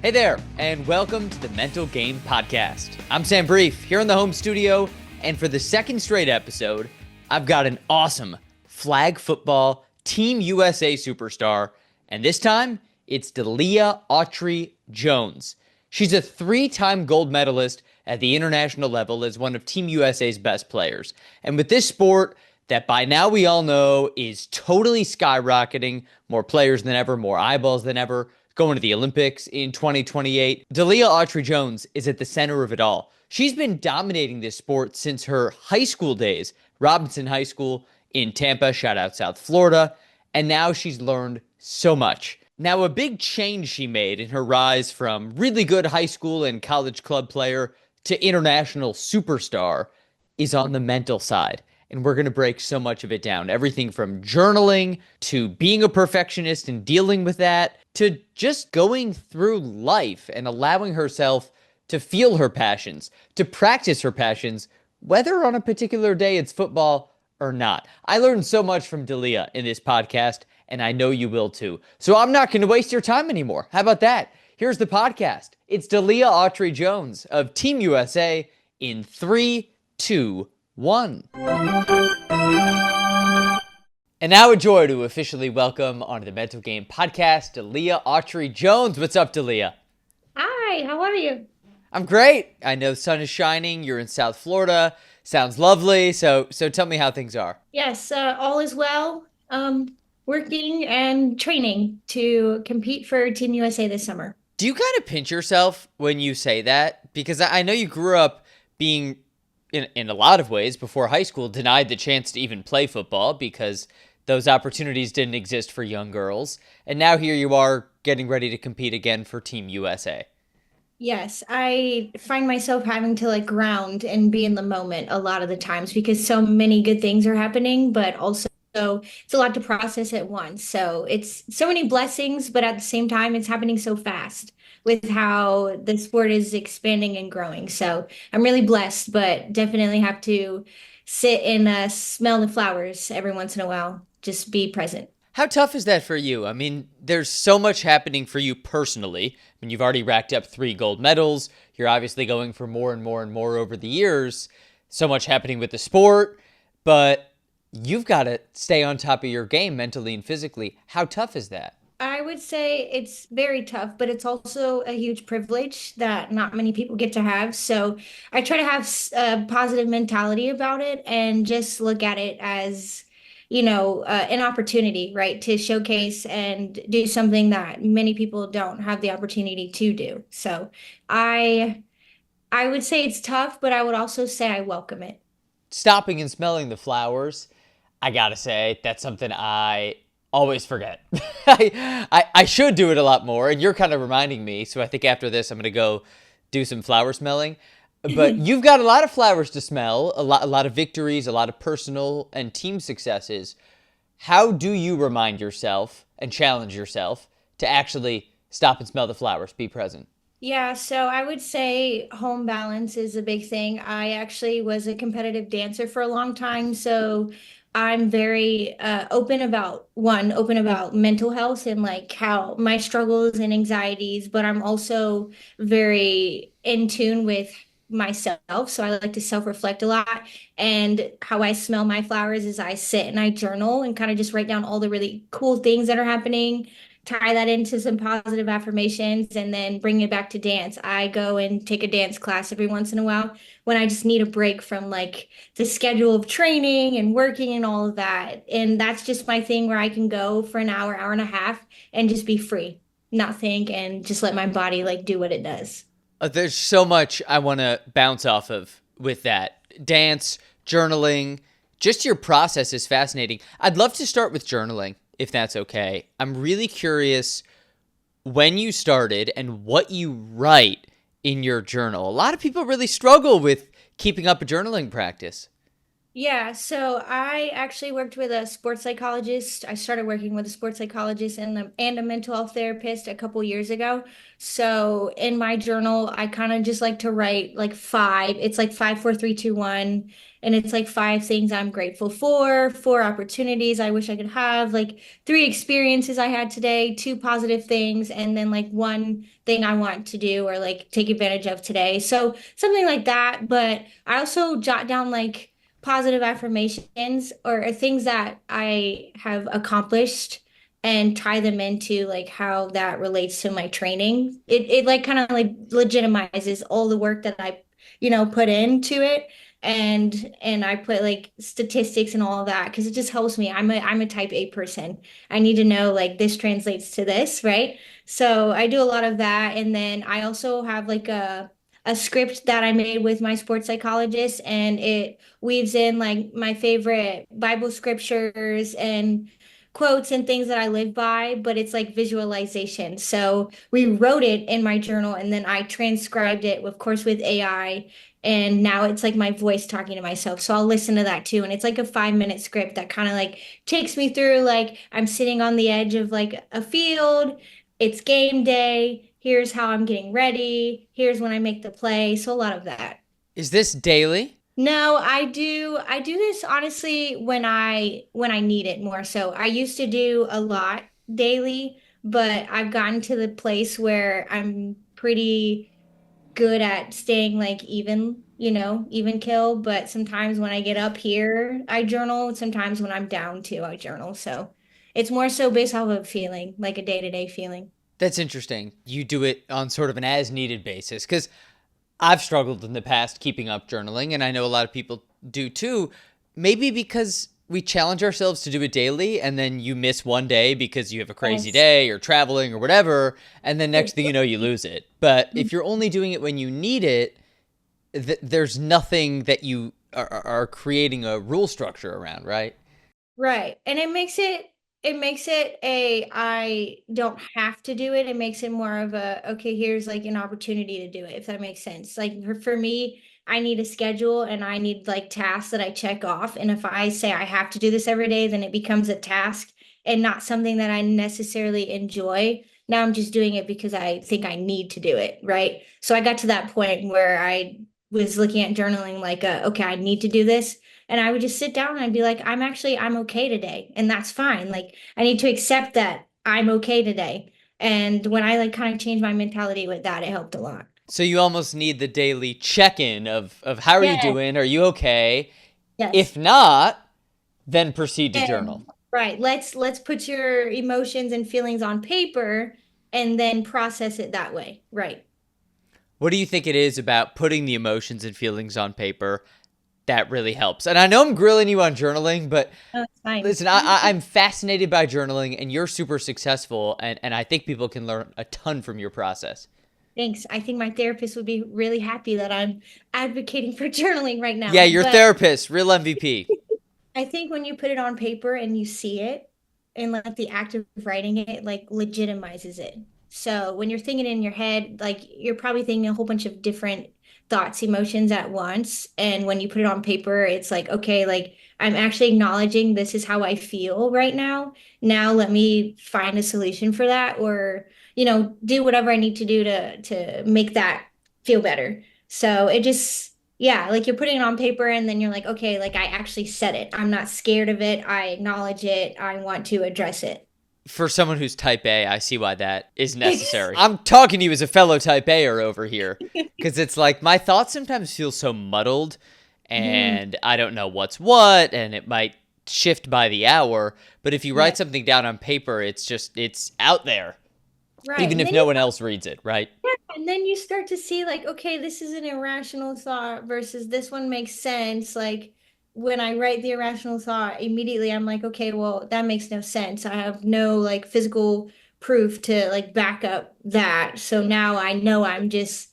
Hey there, and welcome to the Mental Game Podcast. I'm Sam Brief, here in the home studio, and for the second straight episode, I've got an awesome flag football Team USA superstar, and this time, it's Deliah Autry-Jones. She's a three-time gold medalist at the international level as one of Team USA's best players. And with this sport that by now we all know is totally skyrocketing, more players than ever, more eyeballs than ever, going to the Olympics in 2028, Deliah Autry-Jones is at the center of it all. She's been dominating this sport since her high school days, Robinson High School in Tampa, shout out South Florida, and now she's learned so much. Now, a big change she made in her rise from really good high school and college club player to international superstar is on the mental side. And we're going to break so much of it down. Everything from journaling to being a perfectionist and dealing with that to just going through life and allowing herself to feel her passions, to practice her passions, whether on a particular day it's football or not. I learned so much from Deliah in this podcast, and I know you will too. So I'm not going to waste your time anymore. How about that? Here's the podcast. It's Deliah Autry-Jones of Team USA in 3, 2, 1. And now a joy to officially welcome onto the Mental Game Podcast, Deliah Autry-Jones. What's up, Deliah? Hi, how are you? I'm great. I know the sun is shining. You're in South Florida. Sounds lovely. So tell me how things are. Yes, all is well. Working and training to compete for Team USA this summer. Do you kind of pinch yourself when you say that? Because I know you grew up being, in a lot of ways, before high school, denied the chance to even play football because those opportunities didn't exist for young girls. And now here you are getting ready to compete again for Team USA. Yes, I find myself having to ground and be in the moment a lot of the times because so many good things are happening, but also it's a lot to process at once. So it's so many blessings, but at the same time, it's happening so fast with how the sport is expanding and growing. So I'm really blessed, but definitely have to sit and smell the flowers every once in a while. Just be present. How tough is that for you? I mean, there's so much happening for you personally. I mean, you've already racked up 3 gold medals. You're obviously going for more and more and more over the years. So much happening with the sport, but you've got to stay on top of your game mentally and physically. How tough is that? I would say it's very tough, but it's also a huge privilege that not many people get to have. So I try to have a positive mentality about it and just look at it as, an opportunity, right, to showcase and do something that many people don't have the opportunity to do. So I would say it's tough, but I would also say I welcome it. Stopping and smelling the flowers, I gotta say, that's something I always forget. I should do it a lot more, and you're kind of reminding me, so I think after this I'm going to go do some flower smelling. But you've got a lot of flowers to smell, a lot of victories, a lot of personal and team successes. How do you remind yourself and challenge yourself to actually stop and smell the flowers, be present? Yeah, so I would say home balance is a big thing. I actually was a competitive dancer for a long time, so I'm very open about mental health and how my struggles and anxieties, but I'm also very in tune with myself. So I like to self-reflect a lot. And how I smell my flowers is I sit and I journal and kind of just write down all the really cool things that are happening, tie that into some positive affirmations, and then bring it back to dance. I go and take a dance class every once in a while when I just need a break from the schedule of training and working and all of that. And that's just my thing where I can go for an hour, hour and a half and just be free, not think, and just let my body do what it does. There's so much I want to bounce off of with that. Dance, journaling, just your process is fascinating. I'd love to start with journaling, if that's okay. I'm really curious when you started and what you write in your journal. A lot of people really struggle with keeping up a journaling practice. Yeah, so I actually worked with a sports psychologist. I started working with a sports psychologist and a mental health therapist a couple years ago. So in my journal, I kind of just like to write like five. It's like five, four, three, two, one. And it's like five things I'm grateful for, four opportunities I wish I could have, like three experiences I had today, two positive things, and then like one thing I want to do or like take advantage of today. So something like that. But I also jot down like positive affirmations or things that I have accomplished and tie them into like how that relates to my training. It like kind of like legitimizes all the work that I, put into it. And I put like statistics and all of that because it just helps me. I'm a type A person. I need to know like this translates to this, right? So I do a lot of that. And then I also have like a script that I made with my sports psychologist, and it weaves in like my favorite Bible scriptures and quotes and things that I live by, but it's like visualization. So we wrote it in my journal and then I transcribed it, of course, with AI. And now it's like my voice talking to myself. So I'll listen to that too. And it's like a 5 minute script that kind of like takes me through like I'm sitting on the edge of like a field. It's game day. Here's how I'm getting ready. Here's when I make the play. So a lot of that. Is this daily? No, I do this honestly when I need it more. So I used to do a lot daily, but I've gotten to the place where I'm pretty good at staying like even, even kill. But sometimes when I get up here, I journal. Sometimes when I'm down too, I journal. So it's more so based off of a feeling, like a day-to-day feeling. That's interesting. You do it on sort of an as needed basis because I've struggled in the past keeping up journaling, and I know a lot of people do too. Maybe because we challenge ourselves to do it daily, and then you miss one day because you have a crazy Yes. day or traveling or whatever, and then next thing you know, you lose it. But if you're only doing it when you need it, there's nothing that you are creating a rule structure around, right? Right. And it makes it a I don't have to do it. It makes it more of a okay, here's like an opportunity to do it, if that makes sense. Like for me, I need a schedule and I need like tasks that I check off. And if I say I have to do this every day, then it becomes a task and not something that I necessarily enjoy. Now I'm just doing it because I think I need to do it, right? So I got to that point where I was looking at journaling like okay, I need to do this, and I would just sit down and I'd be like, I'm okay today. And that's fine. Like, I need to accept that I'm okay today. And when I like kind of changed my mentality with that, it helped a lot. So you almost need the daily check-in of how are you Yeah. doing? Are you okay? If Yes. not, then proceed to journal. And right. Let's put your emotions and feelings on paper and then process it that way. Right. What do you think it is about putting the emotions and feelings on paper that really helps? And I know I'm grilling you on journaling, but Oh, it's fine. listen, I'm fascinated by journaling and you're super successful. And I think people can learn a ton from your process. Thanks. I think my therapist would be really happy that I'm advocating for journaling right Yeah, now. your But therapist, real MVP. I think when you put it on paper and you see it, and like the act of writing it, like legitimizes it. So when you're thinking in your head, like you're probably thinking a whole bunch of different thoughts, emotions at once. And when you put it on paper, it's like, okay, like I'm actually acknowledging this is how I feel right now. Now let me find a solution for that, or, do whatever I need to do to make that feel better. So it just, yeah, like you're putting it on paper and then you're like, okay, like I actually said it. I'm not scared of it. I acknowledge it. I want to address it. For someone who's type A, I see why that is necessary. I'm talking to you as a fellow type Aer over here because it's like my thoughts sometimes feel so muddled Mhm. and I don't know what's what and it might shift by the hour. But if you Yeah, write something down on paper, it's out there, right. even And if then no one else reads it, right? you start to see like, okay, this is an irrational thought versus this one makes sense. Like when I write the irrational thought, immediately I'm like, okay, well, that makes no sense. I have no like physical proof to like back up that. So now I know I'm just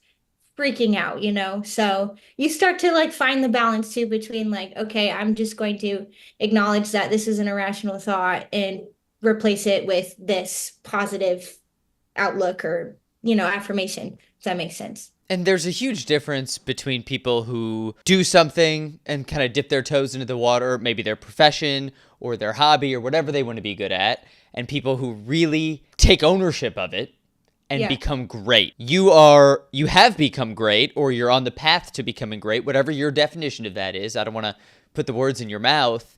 freaking out. So you start to like find the balance too between like, okay, I'm just going to acknowledge that this is an irrational thought and replace it with this positive outlook or, affirmation, if that makes sense. And there's a huge difference between people who do something and kind of dip their toes into the water, maybe their profession or their hobby or whatever they want to be good at, and people who really take ownership of it and Yeah. become great. You have become great, or you're on the path to becoming great, whatever your definition of that is. I don't want to put the words in your mouth,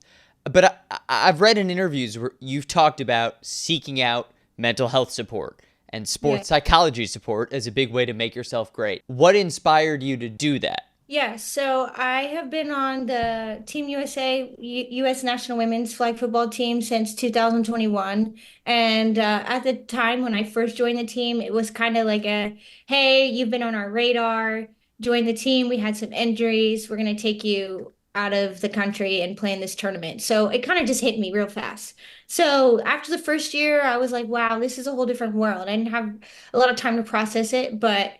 but I've read in interviews where you've talked about seeking out mental health support and Yeah. sports psychology support as a big way to make yourself great. What inspired you to do that? Yeah, so I have been on the Team USA, U.S. National Women's Flag Football Team since 2021. And at the time when I first joined the team, it was kind of like a, hey, you've been on our radar, join the team. We had some injuries. We're going to take you out of the country and play in this tournament. So it kind of just hit me real fast. So after the first year, I was like, wow, this is a whole different world. I didn't have a lot of time to process it, but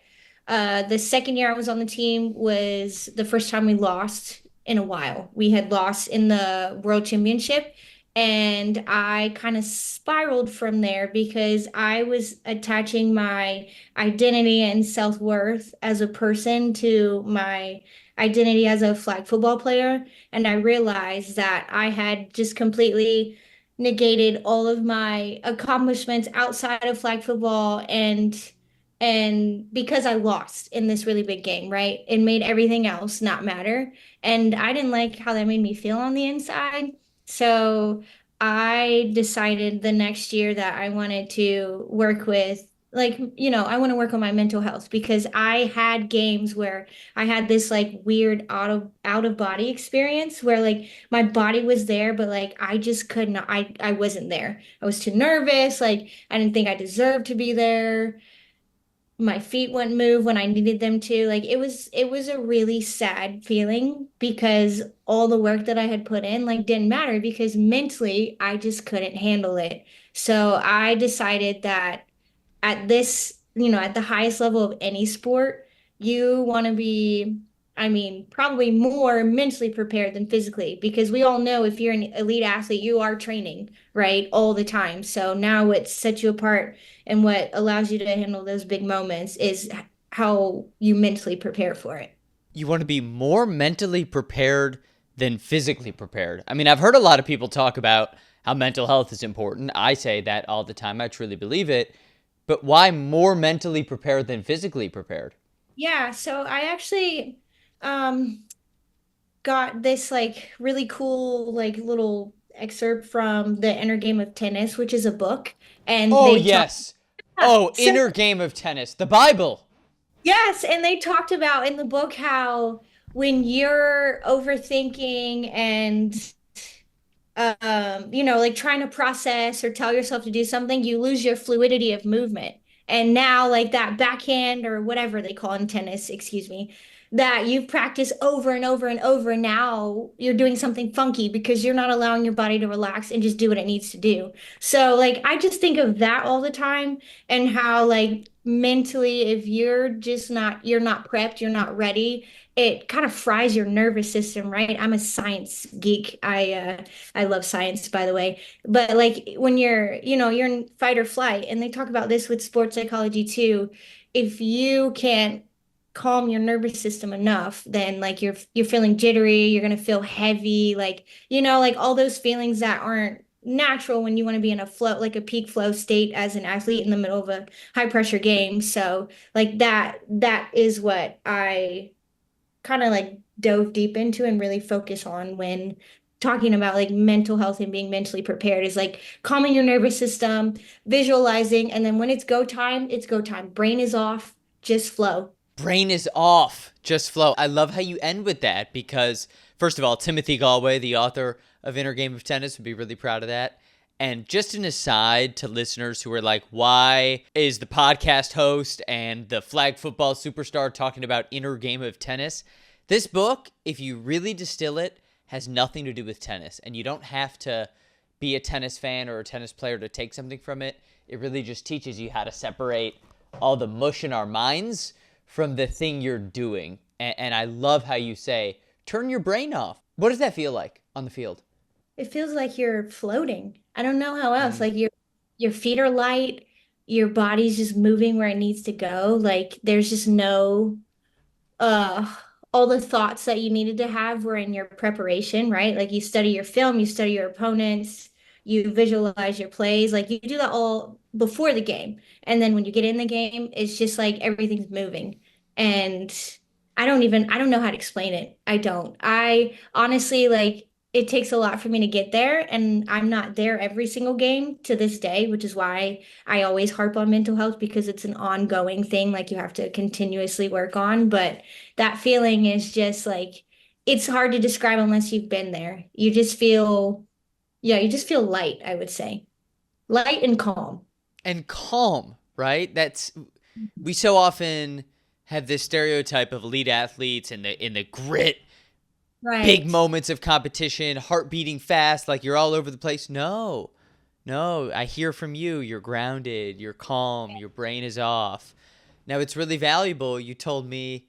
the second year I was on the team was the first time we lost in a while. We had lost in the World Championship, and I kind of spiraled from there because I was attaching my identity and self-worth as a person to my identity as a flag football player. And I realized that I had just completely negated all of my accomplishments outside of flag football and because I lost in this really big game, right? It made everything else not matter. And I didn't like how that made me feel on the inside. So I decided the next year that I wanted to work with, like, I want to work on my mental health because I had games where I had this like weird out of body experience where like my body was there, but like I just could not, I wasn't there. I was too nervous. Like I didn't think I deserved to be there. My feet wouldn't move when I needed them to. Like it was a really sad feeling because all the work that I had put in like didn't matter because mentally I just couldn't handle it. So I decided that at this, at the highest level of any sport, you want to be, I mean, probably more mentally prepared than physically, because we all know if you're an elite athlete, you are training, right, all the time. So now what sets you apart and what allows you to handle those big moments is how you mentally prepare for it. You want to be more mentally prepared than physically prepared. I mean, I've heard a lot of people talk about how mental health is important. I say that all the time. I truly believe it. But why more mentally prepared than physically prepared? Yeah, so I actually um got this like really cool like little excerpt from The Inner Game of Tennis, which is a book, and Oh, they talk. yes. Yeah, Oh, so inner game of tennis, the Bible. yes, and they talked about in the book how when you're overthinking and like trying to process or tell yourself to do something, you lose your fluidity of movement. And now, like that backhand or whatever they call in tennis, excuse me, that you've practiced over and over and over, and now you're doing something funky because you're not allowing your body to relax and just do what it needs to do. So, like, I just think of that all the time and how, like, mentally, if you're not prepped, you're not ready, it kind of fries your nervous system, right? I'm a science geek. I love science, by the way. But like when you're in fight or flight, and they talk about this with sports psychology too. If you can't calm your nervous system enough, then like you're feeling jittery, you're gonna feel heavy, like like all those feelings that aren't natural when you want to be in a flow, like a peak flow state as an athlete in the middle of a high pressure game. So like that is what I kind of like dove deep into and really focus on when talking about like mental health and being mentally prepared is like calming your nervous system, visualizing, and then when it's go time, it's go time. Brain is off, just flow. Brain is off, just flow. I love how you end with that because, first of all, Timothy Galway, the author of Inner Game of Tennis, would be really proud of that. And just an aside to listeners who are like, why is the podcast host and the flag football superstar talking about Inner Game of Tennis? This book, if you really distill it, has nothing to do with tennis. And you don't have to be a tennis fan or a tennis player to take something from it. It really just teaches you how to separate all the mush in our minds from the thing you're doing. And I love how you say, turn your brain off. What does that feel like on the field? It feels like you're floating. I don't know how else. Mm. Like your feet are light, your body's just moving where it needs to go. Like there's just no uh all the thoughts that you needed to have were in your preparation, right? Like you study your film, you study your opponents, you visualize your plays, like you do that all before the game. And then when you get in the game, it's just like everything's moving. And I don't know how to explain it. I don't. I honestly like it takes a lot for me to get there, and I'm not there every single game to this day, which is why I always harp on mental health because it's an ongoing thing, like you have to continuously work on. But that feeling is just like it's hard to describe unless you've been there. You just feel, yeah, you just feel light, I would say. Light and calm. And calm, right? We so often have this stereotype of elite athletes and in the grit, big Right. moments of competition, heart beating fast, like you're all over the place. No, no, I hear from you. You're grounded, you're calm, your brain is off. Now, it's really valuable. You told me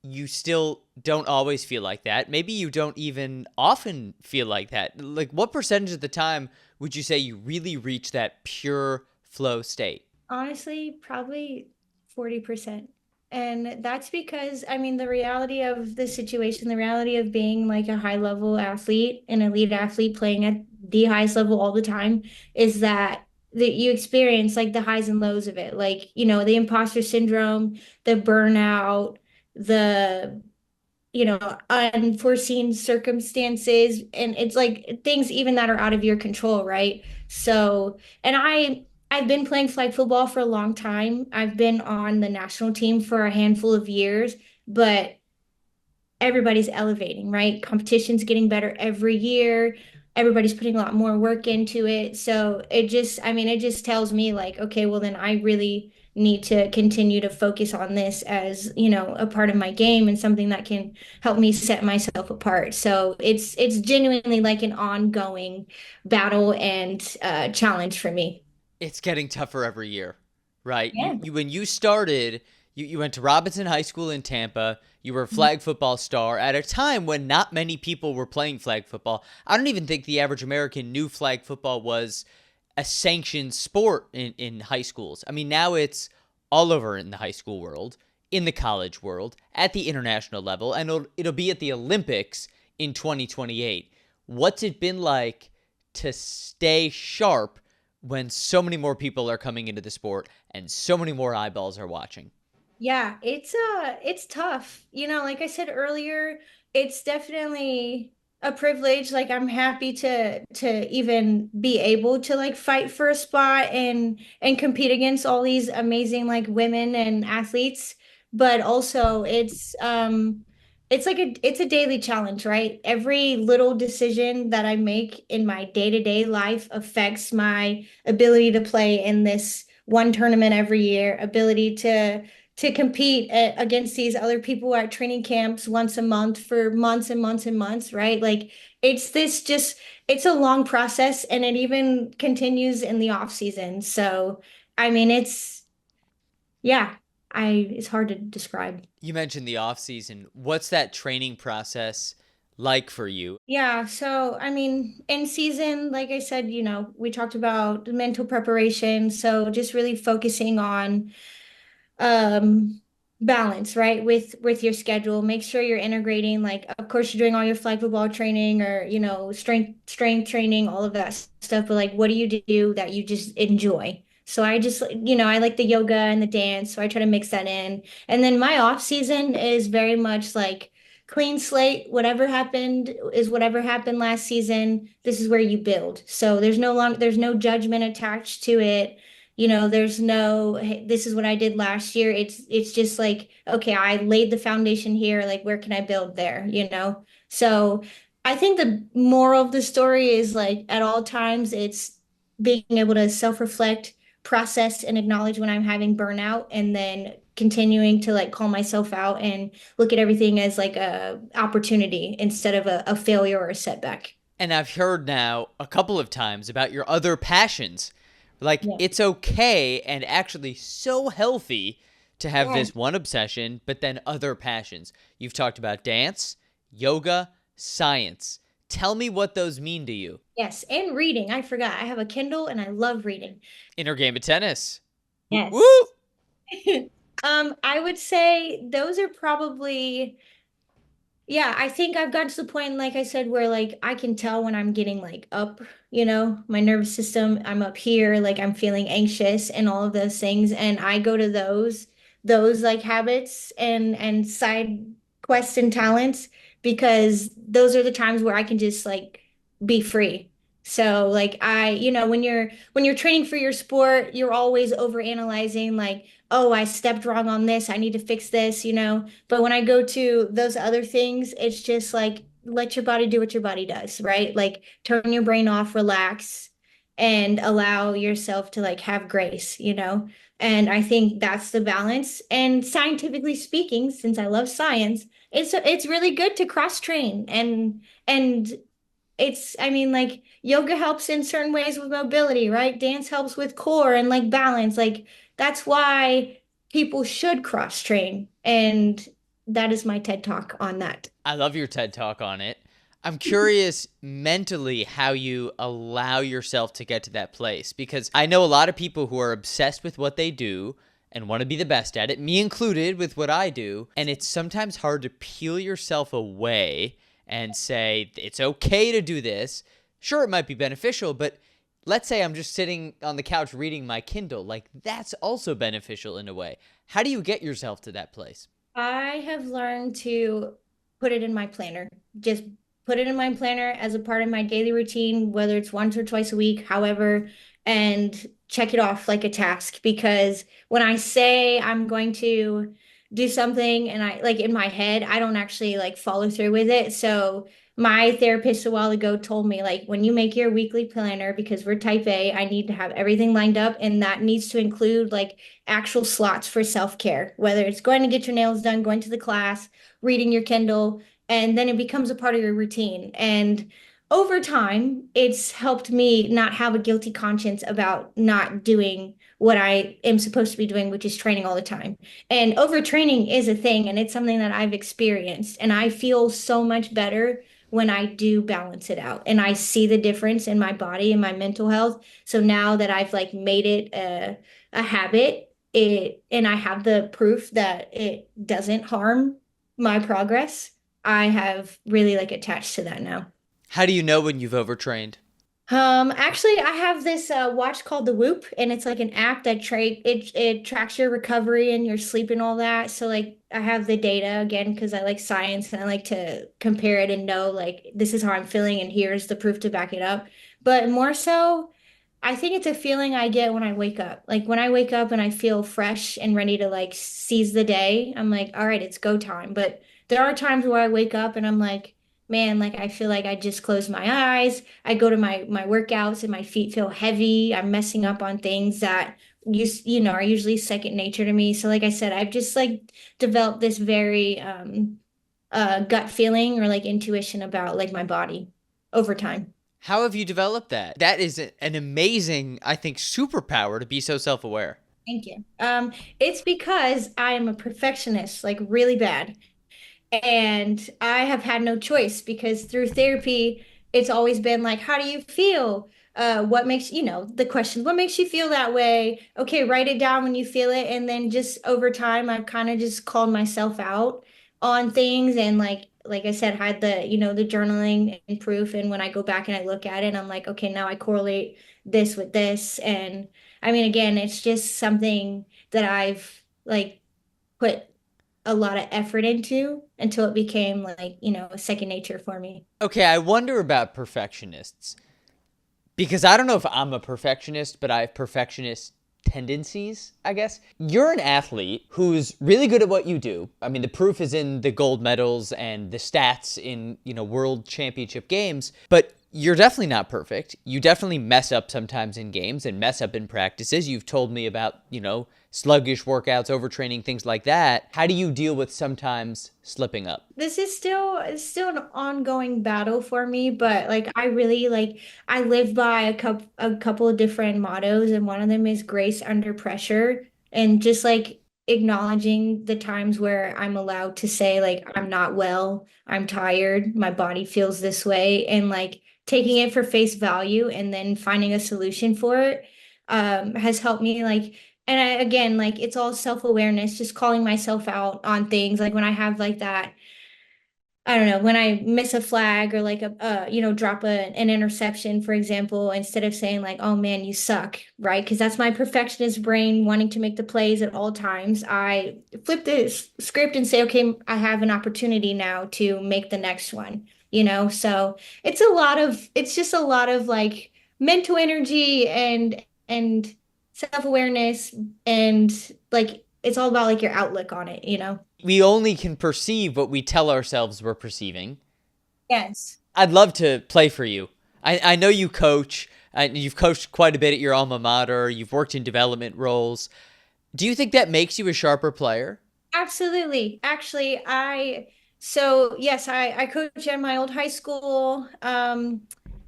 you still don't always feel like that. Maybe you don't even often feel like that. Like, what percentage of the time would you say you really reach that pure flow state? Honestly, probably 40%. And that's because, I mean, the reality of the situation, the reality of being like a high level athlete, an elite athlete playing at the highest level all the time, is that you experience like the highs and lows of it. Like, the imposter syndrome, the burnout, the unforeseen circumstances, and it's like things even that are out of your control, right? So, and I've been playing flag football for a long time. I've been on the national team for a handful of years, but everybody's elevating, right? Competition's getting better every year. Everybody's putting a lot more work into it. So it just tells me like, okay, well then I really need to continue to focus on this as, a part of my game and something that can help me set myself apart. So it's genuinely like an ongoing battle and challenge for me. It's getting tougher every year, right? You, Yeah. you when you started, you went to Robinson High School in Tampa. You were a flag football star at a time when not many people were playing flag football. I don't even think the average American knew flag football was a sanctioned sport in high schools. I mean, now it's all over in the high school world, in the college world, at the international level, and it'll be at the Olympics in 2028. What's it been like to stay sharp when so many more people are coming into the sport and so many more eyeballs are watching? Yeah, it's tough. Like I said earlier, it's definitely a privilege. Like I'm happy to even be able to like fight for a spot and compete against all these amazing like women and athletes, but also it's like it's a daily challenge, right? Every little decision that I make in my day-to-day life affects my ability to play in this one tournament every year, ability to compete against these other people at training camps once a month for months and months and months, right? Like it's a long process and it even continues in the off season. So, I mean, yeah, it's hard to describe. You mentioned the off season. What's that training process like for you? Yeah, so I mean, in season, like I said, we talked about mental preparation. So just really focusing on um balance, right, with your schedule. Make sure you're integrating, like of course you're doing all your flag football training or strength training, all of that stuff, but like what do you do that you just enjoy? So I just, I like the yoga and the dance, so I try to mix that in. And then my off season is very much like clean slate. Whatever happened is whatever happened last season. This is where you build. So there's no judgment attached to it. There's no, hey, this is what I did last year. It's just like, okay, I laid the foundation here, like where can I build there? So I think the moral of the story is like at all times it's being able to self-reflect, process and acknowledge when I'm having burnout, and then continuing to like call myself out and look at everything as like a opportunity instead of a failure or a setback. And I've heard now a couple of times about your other passions. Like, Yeah. it's okay and actually so healthy to have Yeah. this one obsession, but then other passions. You've talked about dance, yoga, science. Tell me what those mean to you. Yes, and reading. I forgot. I have a Kindle and I love reading. Inner game of tennis. Woo Yes. woo! I would say those are probably yeah, I think I've got to the point, like I said, where like I can tell when I'm getting like up, my nervous system, I'm up here, like I'm feeling anxious and all of those things. And I go to those like habits and side quests and talents because those are the times where I can just like be free. So like when you're training for your sport, you're always over analyzing like, oh, I stepped wrong on this, I need to fix this. But when I go to those other things, it's just like let your body do what your body does, right? Like turn your brain off, relax, and allow yourself to like have grace. And I think that's the balance. And scientifically speaking, since I love science, it's really good to cross train and I mean, like yoga helps in certain ways with mobility, right? Dance helps with core and like balance. Like that's why people should cross train. And that is my TED talk on that. I love your TED talk on it. I'm curious mentally how you allow yourself to get to that place because I know a lot of people who are obsessed with what they do and want to be the best at it, me included with what I do. And it's sometimes hard to peel yourself away and say, it's okay to do this. Sure, it might be beneficial, but let's say I'm just sitting on the couch reading my Kindle. Like, that's also beneficial in a way. How do you get yourself to that place? I have learned to put it in my planner. Just put it in my planner as a part of my daily routine, whether it's once or twice a week, however, and check it off like a task. Because when I say I'm going to do something and I like in my head, I don't actually like follow through with it. So my therapist a while ago told me like when you make your weekly planner, because we're type A, I need to have everything lined up and that needs to include like actual slots for self-care, whether it's going to get your nails done, going to the class, reading your Kindle, and then it becomes a part of your routine. And over time, it's helped me not have a guilty conscience about not doing what I am supposed to be doing, which is training all the time. And overtraining is a thing, and it's something that I've experienced. And I feel so much better when I do balance it out and I see the difference in my body and my mental health. So now that I've like made it a habit, and I have the proof that it doesn't harm my progress. I have really like attached to that now. How do you know when you've overtrained? Actually, I have this watch called the Whoop, and it's like an app that it tracks your recovery and your sleep and all that. So like I have the data again because I like science and I like to compare it and know like this is how I'm feeling and here's the proof to back it up. But more so, I think it's a feeling I get when I wake up. Like when I wake up and I feel fresh and ready to like seize the day, I'm like, all right, it's go time. But there are times where I wake up and I'm like, man, like I feel like I just closed my eyes. I go to my workouts and my feet feel heavy. I'm messing up on things that are usually second nature to me. So like I said, I've just like developed this very gut feeling or like intuition about like my body over time. How have you developed that? That is an amazing, I think, superpower to be so self aware. Thank you. It's because I am a perfectionist, like really bad. And I have had no choice because through therapy, it's always been like, how do you feel? What makes, the question, what makes you feel that way? Okay, write it down when you feel it. And then just over time, I've kind of just called myself out on things. And like I said, had the journaling and proof. And when I go back and I look at it, I'm like, okay, now I correlate this with this. And I mean, again, it's just something that I've like put a lot of effort into until it became like, a second nature for me. Okay, I wonder about perfectionists because I don't know if I'm a perfectionist, but I have perfectionist tendencies, I guess. You're an athlete who's really good at what you do. I mean, the proof is in the gold medals and the stats in, world championship games, but you're definitely not perfect. You definitely mess up sometimes in games and mess up in practices. You've told me about, sluggish workouts, overtraining, things like that. How do you deal with sometimes slipping up? This is still an ongoing battle for me, but like I really like I live by a couple of different mottos, and one of them is grace under pressure, and just like acknowledging the times where I'm allowed to say like I'm not well, I'm tired, my body feels this way, and like taking it for face value and then finding a solution for it has helped me like And again, like it's all self-awareness, just calling myself out on things. Like when I have like that, I don't know, when I miss a flag or like drop an interception, for example, instead of saying like, oh man, you suck, right? Because that's my perfectionist brain wanting to make the plays at all times. I flip the script and say, okay, I have an opportunity now to make the next one, So it's just a lot of like mental energy and self-awareness and like it's all about like your outlook on it. We only can perceive what we tell ourselves we're perceiving. Yes. I'd love to play for you. I know you coach. You've coached quite a bit at your alma mater. You've worked in development roles. Do you think that makes you a sharper player? Absolutely. Actually, so yes, I coach at my old high school,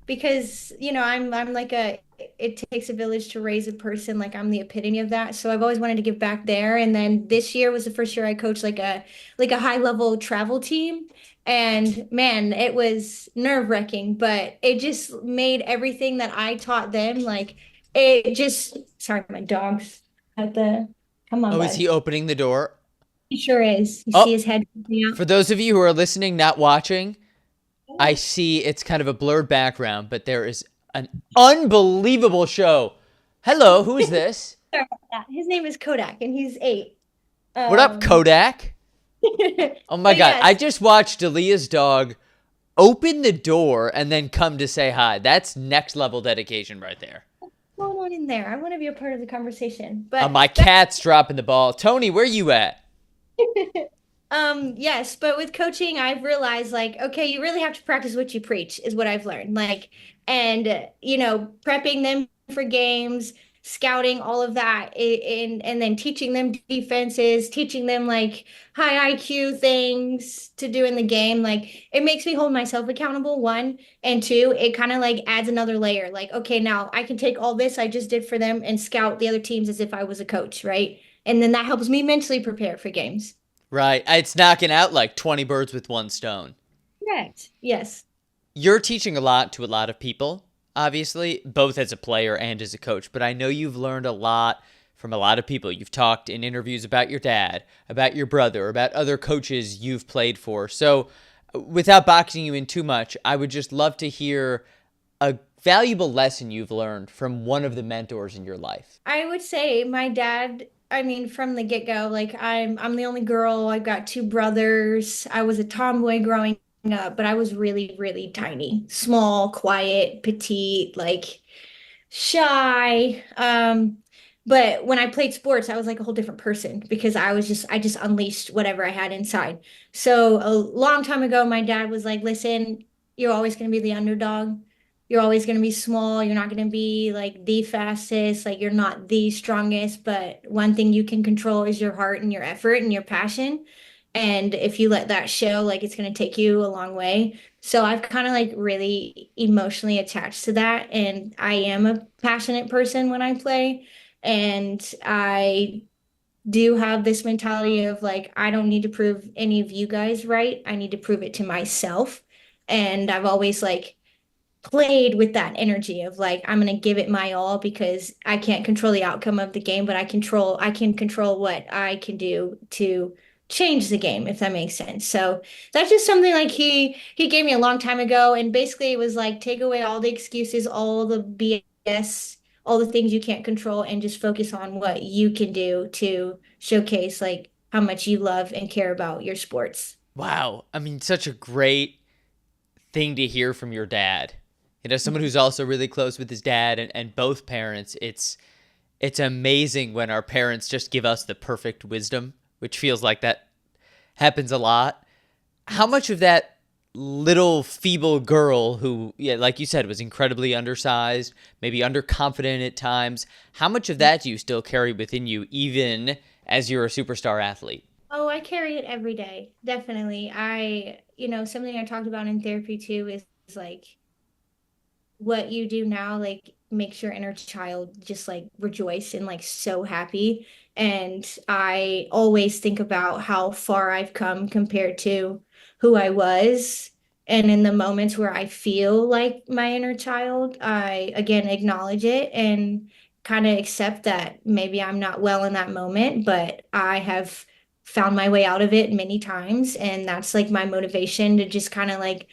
because, I'm like it takes a village to raise a person. Like I'm the epitome of that. So I've always wanted to give back there. And then this year was the first year I coached like a high level travel team. And man, it was nerve-wracking, but it just made everything that I taught them like it just sorry, my dog's at the come on, Oh, is bud. he opening the door? He sure is. You see Oh, his head popping out? for those of you who are listening, not watching, I see it's kind of a blurred background, but there is an unbelievable show. Hello, who is this? Sorry about that. His name is Kodak, and he's 8. What up, Um, Kodak? Oh my but God, I yes, just watched Delia's dog open the door and then come to say hi. That's next level dedication right there. what's going on in there? I want to be a part of the conversation. But My back, cat's dropping the ball. Tony, where you at? yes, but with coaching, I've realized like, okay, you really have to practice what you preach, is what I've learned. Like, and prepping them for games, scouting all of that, and then teaching them defenses, teaching them like high IQ things to do in the game. Like, it makes me hold myself accountable, one, and two, it kind of like adds another layer. Like, okay, now I can take all this I just did for them and scout the other teams as if I was a coach, right? And then that helps me mentally prepare for games. Right. It's knocking out like 20 birds with one stone. Correct. Yes. You're teaching a lot to a lot of people, obviously, both as a player and as a coach, but I know you've learned a lot from a lot of people. You've talked in interviews about your dad, about your brother, about other coaches you've played for. So, without boxing you in too much, I would just love to hear a valuable lesson you've learned from one of the mentors in your life. I would say my dad, I mean, from the get-go, like I'm the only girl. I've got two brothers. I was a tomboy growing up, but I was really, really tiny, small, quiet, petite, like shy. But when I played sports, I was like a whole different person because I just unleashed whatever I had inside. So a long time ago, my dad was like, listen, you're always going to be the underdog. You're always going to be small. You're not going to be like the fastest, like you're not the strongest, but one thing you can control is your heart and your effort and your passion. And if you let that show, like it's going to take you a long way. So I've kind of like really emotionally attached to that. And I am a passionate person when I play. And I do have this mentality of like, I don't need to prove any of you guys right. I need to prove it to myself. And I've always like played with that energy of like I'm gonna give it my all because I can't control the outcome of the game, but I can control what I can do to change the game, if that makes sense. So that's just something like he gave me a long time ago, and basically it was like take away all the excuses, all the BS, all the things you can't control, and just focus on what you can do to showcase like how much you love and care about your sports. Wow. I mean, such a great thing to hear from your dad. You know, someone who's also really close with his dad and both parents. It's amazing when our parents just give us the perfect wisdom, which feels like that happens a lot. How much of that little feeble girl who, yeah, like you said, was incredibly undersized, maybe underconfident at times, how much of that do you still carry within you even as you're a superstar athlete? Oh, I carry it every day. Definitely. Something I talked about in therapy too is like what you do now, like makes your inner child just like rejoice and like so happy. And I always think about how far I've come compared to who I was. And in the moments where I feel like my inner child, I again acknowledge it. And kind of accept that maybe I'm not well in that moment, but I have found my way out of it many times. And that's like my motivation to just kind of like,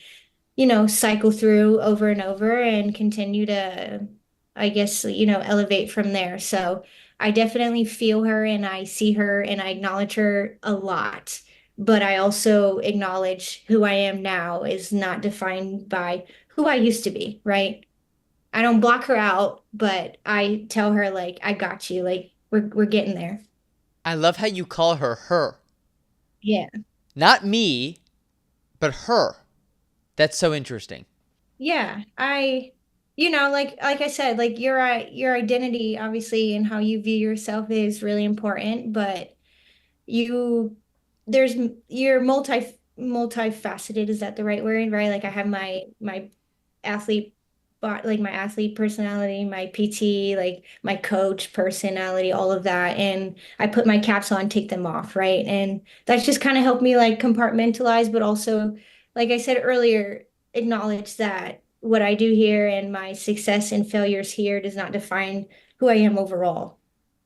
cycle through over and over and continue to, I guess, elevate from there. So I definitely feel her and I see her and I acknowledge her a lot. But I also acknowledge who I am now is not defined by who I used to be, right? I don't block her out, but I tell her like, I got you. Like we're getting there. I love how you call her her. Yeah. Not me, but her. That's so interesting. Yeah. Like I said, like your identity obviously and how you view yourself is really important, but you there's you're multifaceted, is that the right word, right? Like I have my athlete but like my athlete personality, my PT, like my coach personality, all of that. And I put my caps on, take them off, right? And that's just kind of helped me like compartmentalize, but also, like I said earlier, acknowledge that what I do here and my success and failures here does not define who I am overall,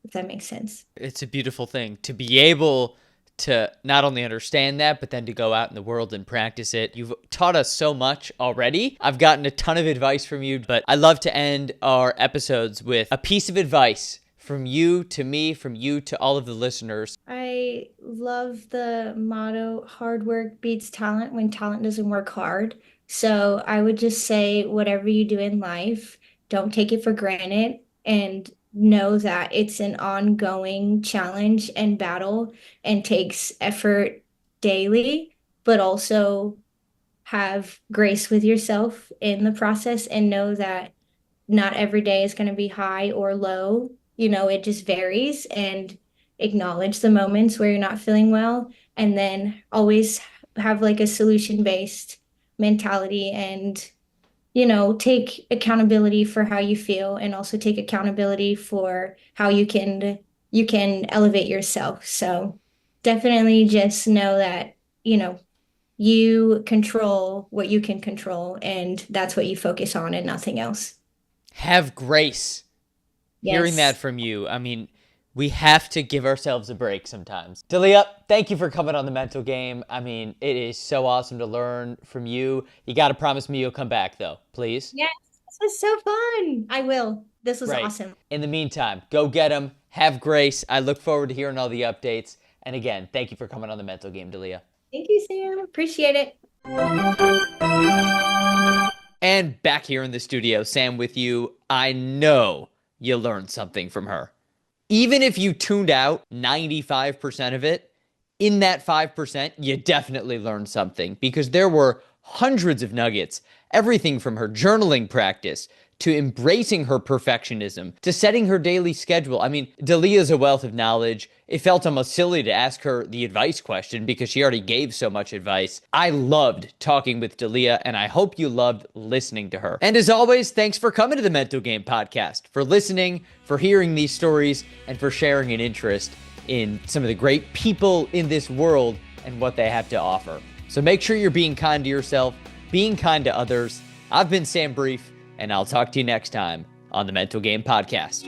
if that makes sense. It's a beautiful thing to be able to not only understand that, but then to go out in the world and practice it. You've taught us so much already. I've gotten a ton of advice from you, but I love to end our episodes with a piece of advice from you to me, from you to all of the listeners. I love the motto, hard work beats talent when talent doesn't work hard. So I would just say, whatever you do in life, don't take it for granted and know that it's an ongoing challenge and battle and takes effort daily, but also have grace with yourself in the process and know that not every day is going to be high or low. It just varies, and acknowledge the moments where you're not feeling well, and then always have like a solution-based mentality and, take accountability for how you feel and also take accountability for how you can elevate yourself. So definitely just know that, you control what you can control, and that's what you focus on and nothing else. Have grace. Hearing that Yes. from you, I mean, we have to give ourselves a break sometimes. Deliah, thank you for coming on the mental game. I mean, it is so awesome to learn from you. You got to promise me you'll come back, though, please. Yes, this was so fun. I will. This was Right. awesome. In the meantime, go get them. Have grace. I look forward to hearing all the updates. And again, thank you for coming on the mental game, Deliah. Thank you, Sam. Appreciate it. And back here in the studio, Sam with you. I know you learned something from her. Even if you tuned out 95% of it, in that 5%, you definitely learned something because there were hundreds of nuggets, everything from her journaling practice to embracing her perfectionism to setting her daily schedule. I mean, Delia's a wealth of knowledge. It felt almost silly to ask her the advice question because she already gave so much advice. I loved talking with Deliah, and I hope you loved listening to her. And as always, thanks for coming to the Mental Game Podcast, for listening, for hearing these stories, and for sharing an interest in some of the great people in this world and what they have to offer. So make sure you're being kind to yourself, being kind to others. I've been Sam Brief, and I'll talk to you next time on the Mental Game Podcast.